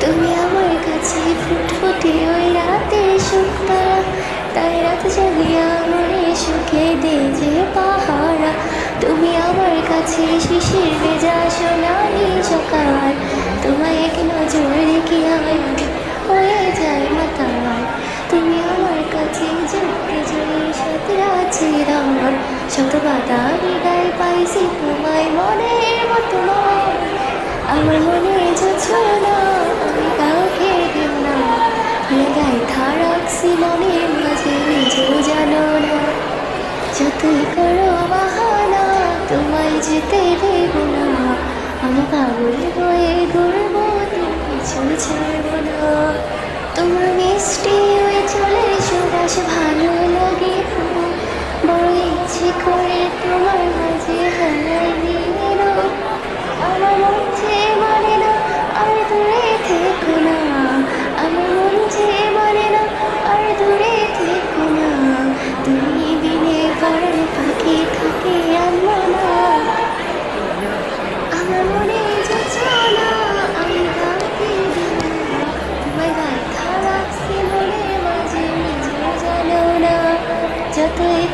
তুমি আমার কাছে ফুটফুটে ওই রাতের সুখতারা, তাই রাত জাগিয়া মনে সুখে দে যে পাহারা। তুমি আমার কাছে শিশির ভেজা সোনালি সকাল, তোমায় এক নজর রেখে আমার হয়ে যায় মাতাল। তুমি আমার কাছে যুক্তি জয়ী সতরা চিরার, শত বাধা বিদায় পাইছি তোমায় মনের মতো। আমার মনে যাচ্ছো না, আমি কাউকে দেব না, লাগাই থাকছি মনের মাঝে নিজেও জানো না। যতই করো বাহানা তোমায় যেতে দেব না, আমি পাগল হয়ে ঘুরবো তোর পিছু ছাড়বো না। তোমার মিষ্টি হয়ে চলে সুবাস ভালো লাগে খুব, বড় ইচ্ছে করে তোমার মাঝে হারাই দিল। আমার মন যে মানে না আর দূরে থেকো না, আমার মন যে মানে না আর দূরে থেকো না। তুমি বিনে পরার পাখি থাকে আনলো না, আমার মনে যাচ্ছ না, আমি কাউকে দেব না, তোমায় গায়ে রাখছি মনে মাঝে নিজেও জানো না। যতই